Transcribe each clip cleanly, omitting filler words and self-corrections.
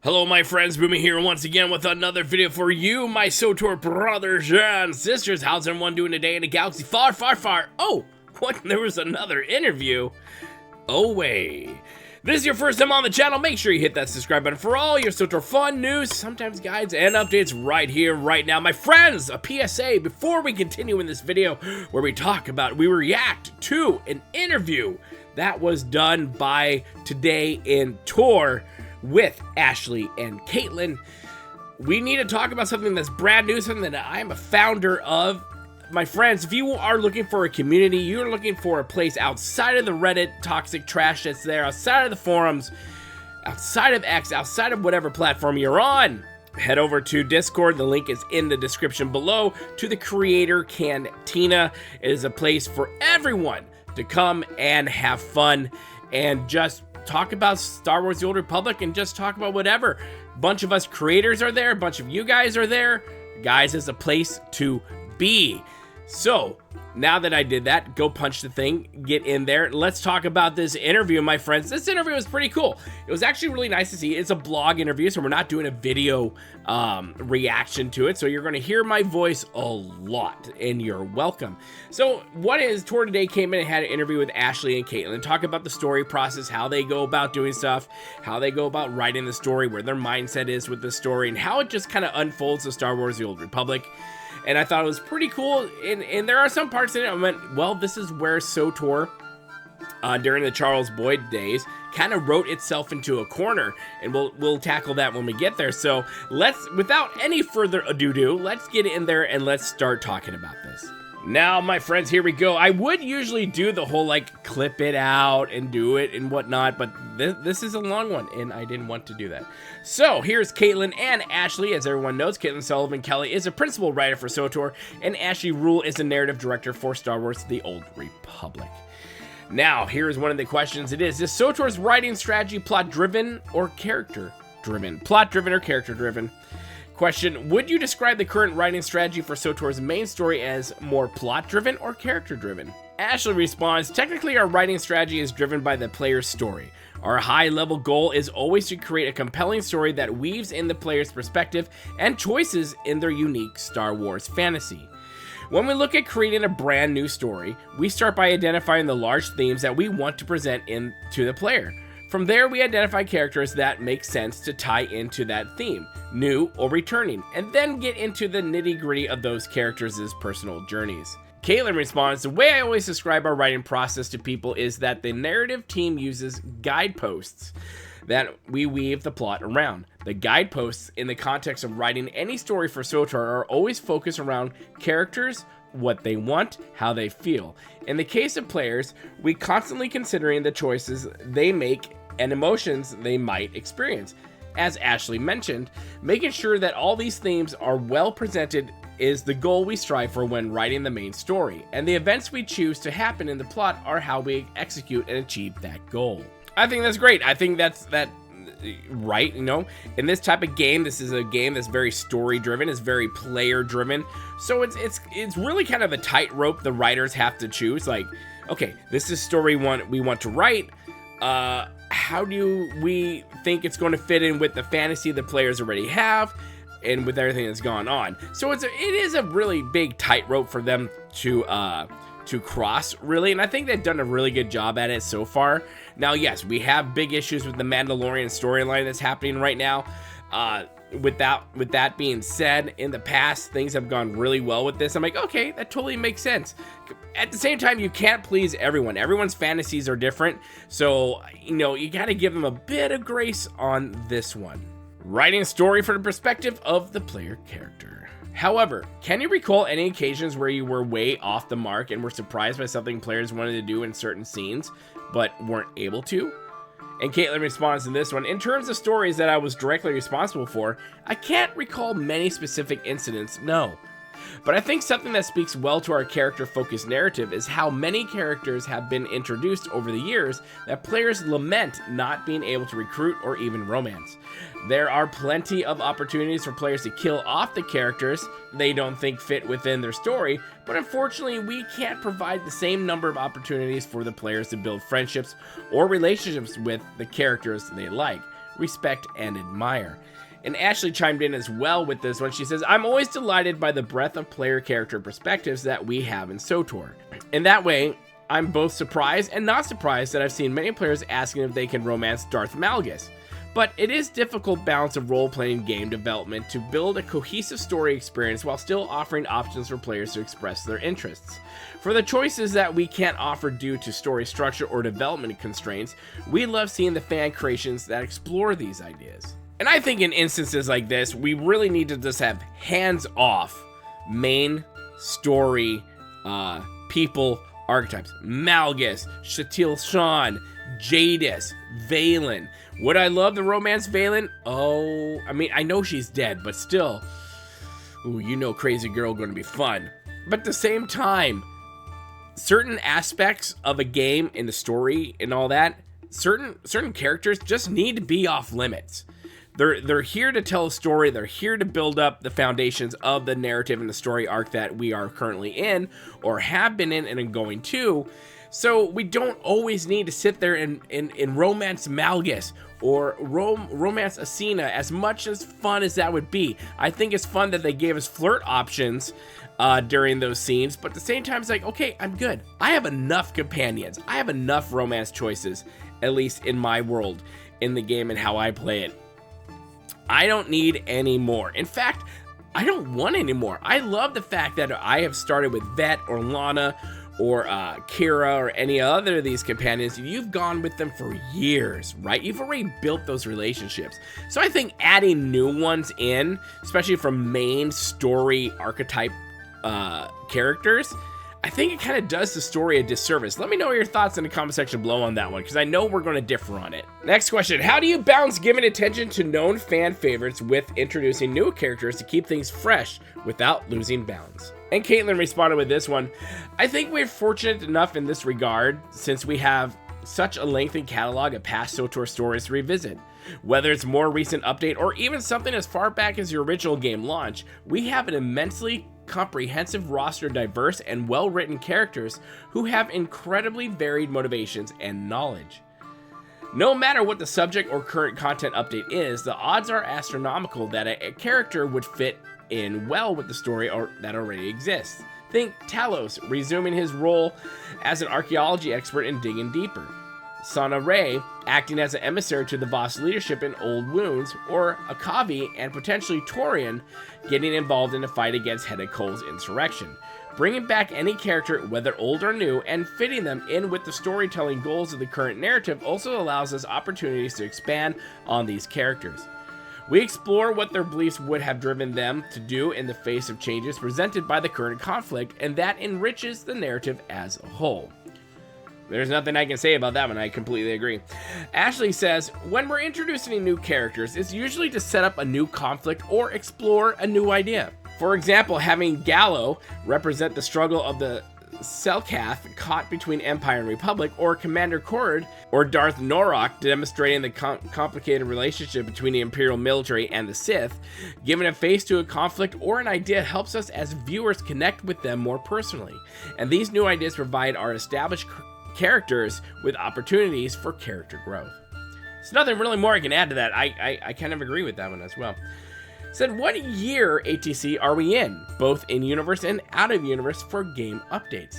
Hello my friends, Boomy here once again with another video for you, my SWTOR brothers and sisters. How's everyone doing today in a galaxy far, far, far? Oh, what? There was another interview? Away. This is your first time on the channel, make sure you hit that subscribe button for all your SWTOR fun news, sometimes guides, and updates right here, right now. My friends, a PSA before we continue in this video where we react to an interview that was done by TodayInTor with Ashley and Caitlin. We need to talk about something that's brand new, something that I am a founder of. My friends, if you are looking for a community, you're looking for a place outside of the Reddit toxic trash that's there, outside of the forums, outside of X, outside of whatever platform you're on, head over to Discord. The link is in the description below to the Creator Cantina. It is a place for everyone to come and have fun and just talk about Star Wars The Old Republic and just talk about whatever. A bunch of us creators are there, a bunch of you guys are there. Guys, it's a place to be. So now that I did that, go punch the thing, get in there. Let's talk about this interview, my friends. This interview was pretty cool. It was actually really nice to see. It's a blog interview, so we're not doing a video reaction to it. So you're going to hear my voice a lot, and you're welcome. So what is Tor today came in and had an interview with Ashley and Caitlin, talk about the story process, how they go about doing stuff, how they go about writing the story, where their mindset is with the story, and how it just kind of unfolds the Star Wars The Old Republic. And I thought it was pretty cool, and there are some parts in it I went, well, this is where SWTOR, during the Charles Boyd days, kind of wrote itself into a corner, and we'll tackle that when we get there. So let's, without any further ado, let's get in there and let's start talking about this. Now, my friends, here we go. I would usually do the whole, like, clip it out and do it and whatnot, but this is a long one, and I didn't want to do that. So, here's Caitlin and Ashley. As everyone knows, Caitlin Sullivan Kelly is a principal writer for SWTOR, and Ashley Rule is a narrative director for Star Wars The Old Republic. Now, here's one of the questions. It is SWTOR's writing strategy plot-driven or character-driven? Plot-driven or character-driven? Question, would you describe the current writing strategy for SWTOR's main story as more plot-driven or character-driven? Ashley responds, technically our writing strategy is driven by the player's story. Our high-level goal is always to create a compelling story that weaves in the player's perspective and choices in their unique Star Wars fantasy. When we look at creating a brand new story, we start by identifying the large themes that we want to present to the player. From there, we identify characters that make sense to tie into that theme, new or returning, and then get into the nitty-gritty of those characters' personal journeys. Caitlin responds, the way I always describe our writing process to people is that the narrative team uses guideposts that we weave the plot around. The guideposts in the context of writing any story for SWTOR are always focused around characters, what they want, how they feel. In the case of players, we constantly considering the choices they make and emotions they might experience. As Ashley mentioned, making sure that all these themes are well presented is the goal we strive for when writing the main story, and the events we choose to happen in the plot are how we execute and achieve that goal. I think that's great. I think that's right, you know, in this type of game. This is a game that's very story driven, it's very player driven, so it's really kind of a tightrope the writers have to choose. Like, okay, this is story one we want to write, how do we think it's going to fit in with the fantasy the players already have and with everything that's gone on? So it is a really big tightrope for them to cross, really, and I think they've done a really good job at it so far. Now, yes, we have big issues with the Mandalorian storyline that's happening right now. With that being said, in the past, things have gone really well with this. I'm like, okay, that totally makes sense. At the same time, you can't please everyone. Everyone's fantasies are different, so, you know, you gotta give them a bit of grace on this one. Writing a story from the perspective of the player character. However, can you recall any occasions where you were way off the mark and were surprised by something players wanted to do in certain scenes, but weren't able to? And Caitlin responds to this one, in terms of stories that I was directly responsible for, I can't recall many specific incidents, no. But I think something that speaks well to our character-focused narrative is how many characters have been introduced over the years that players lament not being able to recruit or even romance. There are plenty of opportunities for players to kill off the characters they don't think fit within their story, but unfortunately we can't provide the same number of opportunities for the players to build friendships or relationships with the characters they like. respect, and admire. And Ashley chimed in as well with this one. She says, I'm always delighted by the breadth of player character perspectives that we have in SWTOR. In that way, I'm both surprised and not surprised that I've seen many players asking if they can romance Darth Malgus. But it is difficult balance of role-playing game development to build a cohesive story experience while still offering options for players to express their interests. For the choices that we can't offer due to story structure or development constraints, we love seeing the fan creations that explore these ideas. And I think in instances like this, we really need to just have hands-off main story people archetypes. Malgus, Shatil Shan, Jadis, Valen. Would I love the romance Valen? Oh, I mean, I know she's dead, but still. Ooh, you know Crazy Girl gonna be fun. But at the same time, certain aspects of a game in the story and all that, certain characters just need to be off limits. They're here to tell a story. They're here to build up the foundations of the narrative and the story arc that we are currently in, or have been in and are going to. So we don't always need to sit there and romance Malgus or romance Asina, as much as fun as that would be. I think it's fun that they gave us flirt options during those scenes, but at the same time, it's like, okay, I'm good. I have enough companions. I have enough romance choices, at least in my world, in the game and how I play it. I don't need any more. In fact, I don't want any more. I love the fact that I have started with Vet or Lana or Kira or any other of these companions. You've gone with them for years, right? You've already built those relationships. So I think adding new ones in, especially from main story archetype characters, I think it kind of does the story a disservice. Let me know your thoughts in the comment section below on that one, because I know we're going to differ on it. Next question, how do you balance giving attention to known fan favorites with introducing new characters to keep things fresh without losing balance? And Caitlin responded with this one, I think we're fortunate enough in this regard, since we have such a lengthy catalog of past SWTOR stories to revisit. Whether it's more recent update or even something as far back as your original game launch, we have an immensely comprehensive roster of diverse and well-written characters who have incredibly varied motivations and knowledge. No matter what the subject or current content update is, the odds are astronomical that a character would fit in well with the story that already exists. Think Talos resuming his role as an archaeology expert and digging deeper. Sana Ray acting as an emissary to the Voss leadership in Old Wounds, or Akavi and potentially Torian getting involved in a fight against Hedda Cole's insurrection. Bringing back any character, whether old or new, and fitting them in with the storytelling goals of the current narrative also allows us opportunities to expand on these characters. We explore what their beliefs would have driven them to do in the face of changes presented by the current conflict, and that enriches the narrative as a whole. There's nothing I can say about that one, I completely agree. Ashley says, when we're introducing new characters, it's usually to set up a new conflict or explore a new idea. For example, having Gallo represent the struggle of the Selkath caught between Empire and Republic, or Commander Kord or Darth Norok demonstrating the complicated relationship between the Imperial military and the Sith. Giving a face to a conflict or an idea helps us as viewers connect with them more personally, and these new ideas provide our established characters with opportunities for character growth. There's nothing really more I can add to that. I kind of agree with that one as well. Said, what year ATC are we in, both in universe and out of universe, for game updates?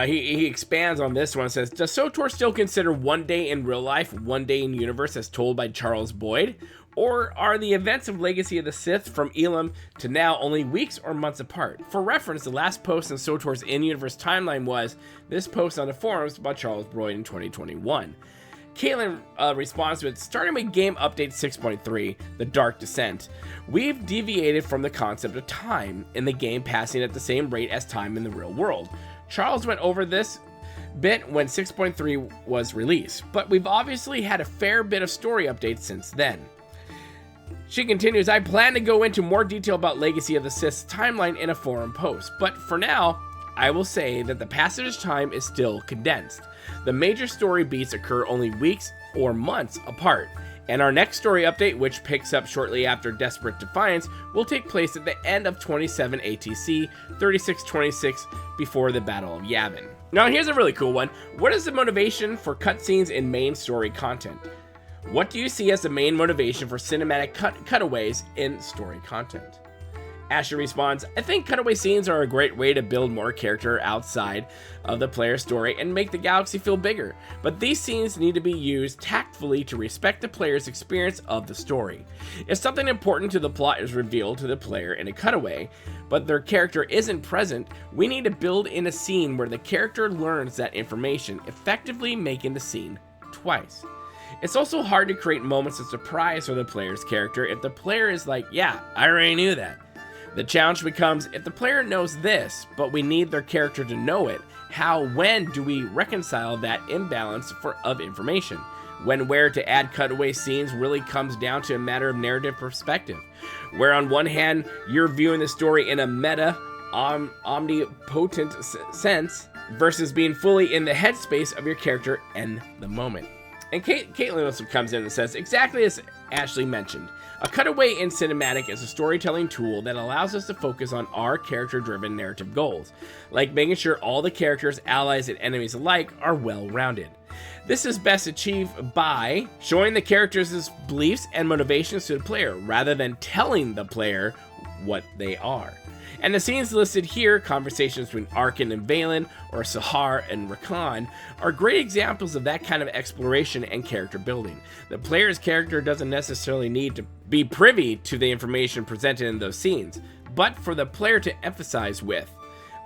He expands on this one, says, does SWTOR still consider one day in real life, one day in universe as told by Charles Boyd? Or are the events of Legacy of the Sith from Elam to now only weeks or months apart? For reference, the last post in SWTOR's in-universe timeline was this post on the forums by Charles Boyd in 2021. Caitlin responds with, starting with game update 6.3, The Dark Descent, we've deviated from the concept of time in the game passing at the same rate as time in the real world. Charles went over this bit when 6.3 was released, but we've obviously had a fair bit of story updates since then. She continues, I plan to go into more detail about Legacy of the Sith's timeline in a forum post, but for now, I will say that the passage time is still condensed. The major story beats occur only weeks or months apart, and our next story update, which picks up shortly after Desperate Defiance, will take place at the end of 27 ATC 3626 before the Battle of Yavin. Now here's a really cool one. What is the motivation for cutscenes in main story content? What do you see as the main motivation for cinematic cutaways in story content? Asher responds, I think cutaway scenes are a great way to build more character outside of the player's story and make the galaxy feel bigger, but these scenes need to be used tactfully to respect the player's experience of the story. If something important to the plot is revealed to the player in a cutaway, but their character isn't present, we need to build in a scene where the character learns that information, effectively making the scene twice. It's also hard to create moments of surprise for the player's character if the player is like, yeah, I already knew that. The challenge becomes, if the player knows this, but we need their character to know it, when do we reconcile that imbalance of information? When where to add cutaway scenes really comes down to a matter of narrative perspective, where on one hand, you're viewing the story in a meta, omnipotent sense, versus being fully in the headspace of your character in the moment. And Caitlin also comes in and says, exactly as Ashley mentioned, a cutaway in cinematic is a storytelling tool that allows us to focus on our character-driven narrative goals, like making sure all the characters, allies, and enemies alike are well-rounded. This is best achieved by showing the characters' beliefs and motivations to the player, rather than telling the player what they are. And the scenes listed here, conversations between Arkin and Valen, or Sahar and Rakan, are great examples of that kind of exploration and character building. The player's character doesn't necessarily need to be privy to the information presented in those scenes, but for the player to emphasize with,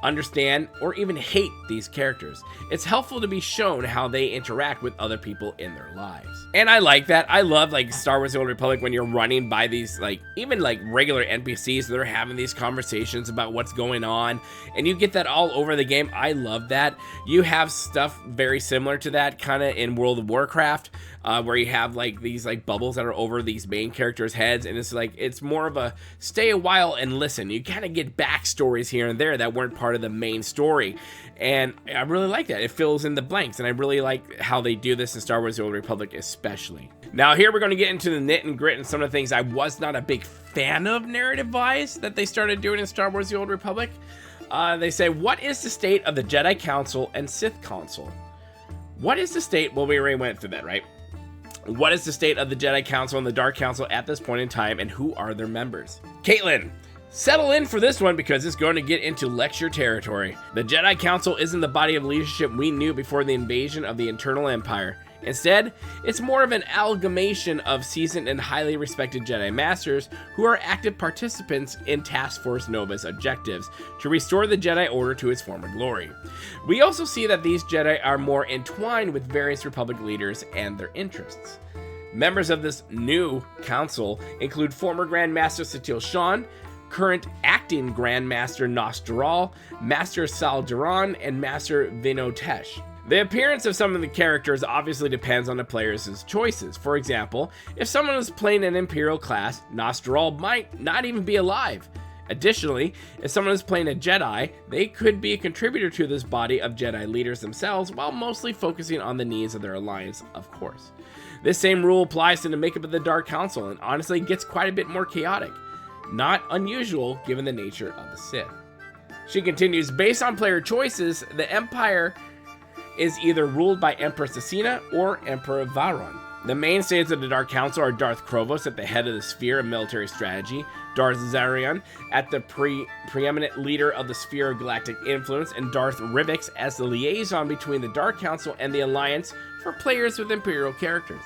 understand, or even hate these characters. It's helpful to be shown how they interact with other people in their lives. And I like that. I love like Star Wars: The Old Republic when you're running by these even regular NPCs, they're having these conversations about what's going on, and you get that all over the game. I love that. You have stuff very similar to that kind of in World of Warcraft, where you have these bubbles that are over these main characters' heads, and it's more of a stay a while and listen. You kind of get backstories here and there that weren't part of the main story, and I really like that. It fills in the blanks, and I really like how they do this in Star Wars: The Old Republic especially. Now here we're going to get into the nit and grit and some of the things I was not a big fan of narrative-wise that they started doing in Star Wars: The Old Republic. They say, what is the state of the Jedi Council and Sith Council? What is the state? Well, we already went through that, right? What is the state of the Jedi Council and the Dark Council at this point in time, and who are their members? Caitlin, settle in for this one because it's going to get into lecture territory. The Jedi Council isn't the body of leadership we knew before the invasion of the Eternal Empire. Instead, it's more of an amalgamation of seasoned and highly respected Jedi Masters who are active participants in Task Force Nova's objectives to restore the Jedi Order to its former glory. We also see that these Jedi are more entwined with various Republic leaders and their interests. Members of this new council include former Grand Master Satil Shan, current acting Grand Master Thrall, Master Sal Duran, and Master Vinotesh. The appearance of some of the characters obviously depends on the player's choices. For example, if someone is playing an Imperial class, Thrall might not even be alive. Additionally, if someone is playing a Jedi, they could be a contributor to this body of Jedi leaders themselves, while mostly focusing on the needs of their alliance, of course. This same rule applies to the makeup of the Dark Council, and honestly gets quite a bit more chaotic. Not unusual given the nature of the Sith. She continues, based on player choices, the Empire is either ruled by Empress Asina or Emperor Vowron. The mainstays of the Dark Council are Darth Krovos at the head of the Sphere of Military Strategy, Darth Zarion at the preeminent leader of the Sphere of Galactic Influence, and Darth Rivix as the liaison between the Dark Council and the Alliance for players with Imperial characters.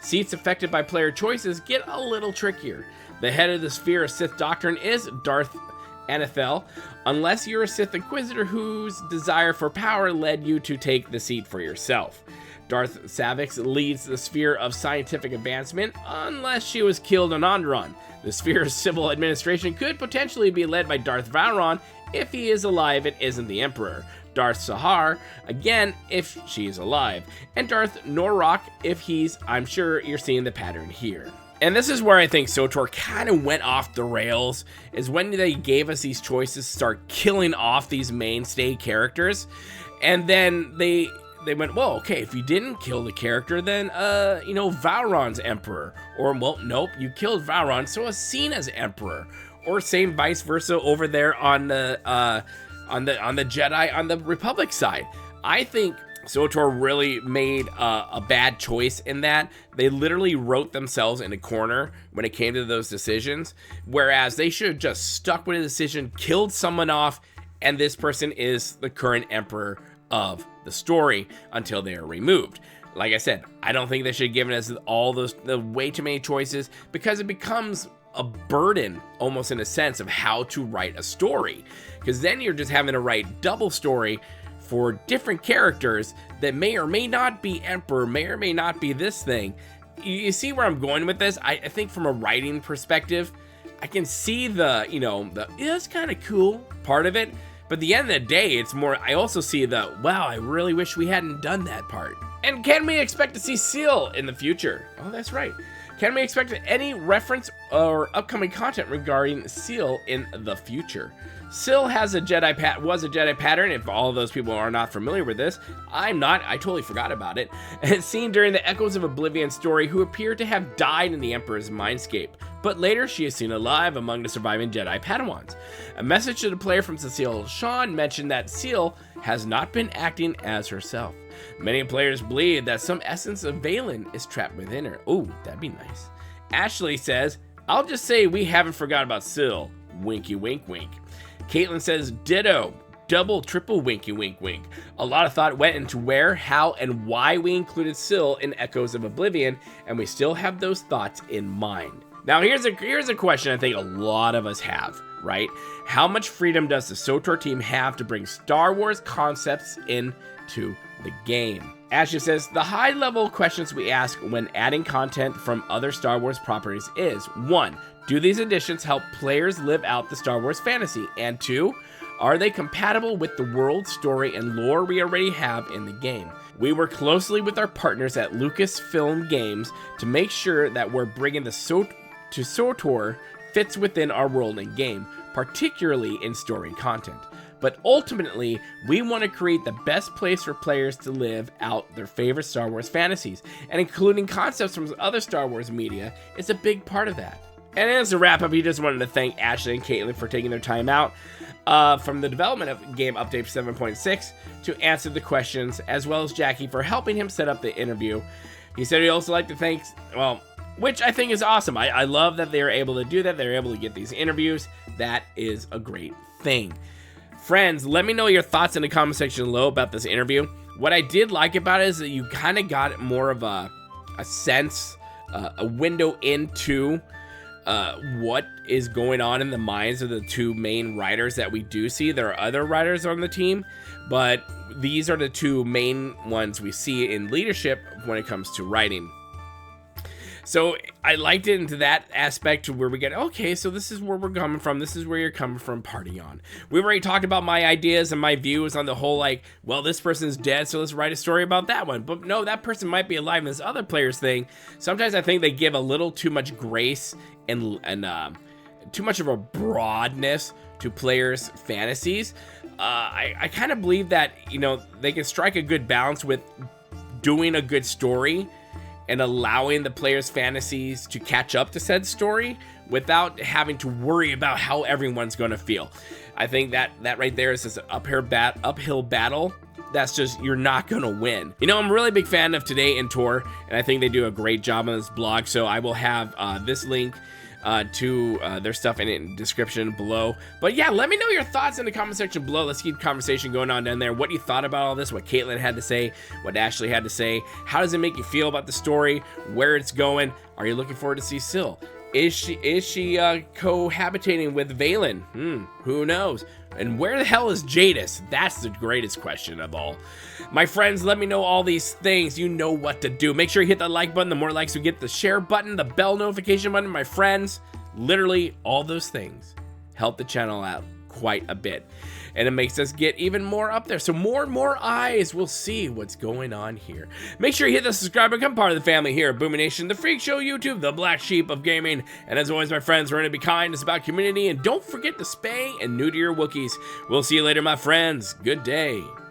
Seats affected by player choices get a little trickier. The head of the Sphere of Sith Doctrine is Darth Anathel, unless you're a Sith Inquisitor whose desire for power led you to take the seat for yourself. Darth Savix leads the Sphere of Scientific Advancement, unless she was killed on Onderon. The Sphere of Civil Administration could potentially be led by Darth Vowron if he is alive and isn't the Emperor. Darth Sahar, again, if she's alive. And Darth Norrock if he's, I'm sure you're seeing the pattern here. And this is where I think SWTOR kind of went off the rails, is when they gave us these choices to start killing off these mainstay characters. And then they went, well, okay, if you didn't kill the character, then, Vowron's Emperor. Or, well, nope, you killed Vowron, so Asina's Emperor. Or same vice versa over there on the Jedi on the Republic side. I think SWTOR really made a bad choice in that. They literally wrote themselves in a corner when it came to those decisions, whereas they should have just stuck with a decision, killed someone off, and this person is the current emperor of the story until they are removed. Like I said, I don't think they should have given us all the way too many choices, because it becomes a burden almost in a sense of how to write a story, because then you're just having to write double story for different characters that may or may not be emperor, may or may not be this thing. You see where I'm going with this? I think from a writing perspective, I can see the, yeah, it's kind of cool part of it, but at the end of the day, it's more, I also see the, wow, I really wish we hadn't done that part. And can we expect to see Seal in the future? Oh, that's right. Can we expect any reference or upcoming content regarding Seal in the future? Seal was a Jedi pattern. If all of those people are not familiar with this, I'm not. I totally forgot about it. And seen during the Echoes of Oblivion story, who appeared to have died in the Emperor's mindscape, but later she is seen alive among the surviving Jedi Padawans. A message to the player from Cecile Sean mentioned that Seal has not been acting as herself. Many players believe that some essence of Valen is trapped within her. Ooh, that'd be nice. Ashley says, I'll just say we haven't forgot about Sil. Winky wink wink. Caitlin says, ditto. Double, triple winky wink wink. A lot of thought went into where, how, and why we included Sil in Echoes of Oblivion, and we still have those thoughts in mind. Now here's a question I think a lot of us have, right? How much freedom does the SWTOR team have to bring Star Wars concepts into the game? Ashley says, the high-level questions we ask when adding content from other Star Wars properties is, 1, do these additions help players live out the Star Wars fantasy? And 2, are they compatible with the world, story, and lore we already have in the game? We work closely with our partners at Lucasfilm Games to make sure that we're bringing the SWTOR fits within our world and game, particularly in story content. But ultimately, we want to create the best place for players to live out their favorite Star Wars fantasies, and including concepts from other Star Wars media is a big part of that. And as a wrap up, he just wanted to thank Ashley and Caitlin for taking their time out from the development of Game Update 7.6 to answer the questions, as well as Jackie for helping him set up the interview. He said he'd also like to thank, which I think is awesome. I love that they were able to do that. They're able to get these interviews. That is a great thing. Friends, let me know your thoughts in the comment section below about this interview. What I did like about it is that you kind of got more of a sense, a window into what is going on in the minds of the two main writers that we do see. There are other writers on the team, but these are the two main ones we see in leadership when it comes to writing. So I liked it into that aspect to where we get, okay, so this is where we're coming from. This is where you're coming from, party on. We've already talked about my ideas and my views on the whole, like, well, this person's dead, so let's write a story about that one. But no, that person might be alive in this other player's thing. Sometimes I think they give a little too much grace and too much of a broadness to players' fantasies. I kind of believe that, they can strike a good balance with doing a good story and allowing the players' fantasies to catch up to said story without having to worry about how everyone's going to feel. I think that right there is this uphill battle that's just, you're not going to win. I'm a really big fan of TodayInTor, and I think they do a great job on this blog, so I will have this link to their stuff in the description below. But yeah, let me know your thoughts in the comment section below. Let's keep the conversation going on down there. What you thought about all this, what Caitlin had to say, what Ashley had to say. How does it make you feel about the story, where it's going? Are you looking forward to see Sil? Is she cohabitating with Valen? Who knows? And where the hell is Jadis? That's the greatest question of all. My friends, let me know all these things. You know what to do. Make sure you hit that like button. The more likes we get, the share button, the bell notification button. My friends, literally all those things help the channel out quite a bit. And it makes us get even more up there. So more and more eyes will see what's going on here. Make sure you hit the subscribe and become part of the family here at Boomy Nation, the Freak Show YouTube, the black sheep of gaming. And as always, my friends, we're going to be kind. It's about community. And don't forget to spay and neuter your Wookiees. We'll see you later, my friends. Good day.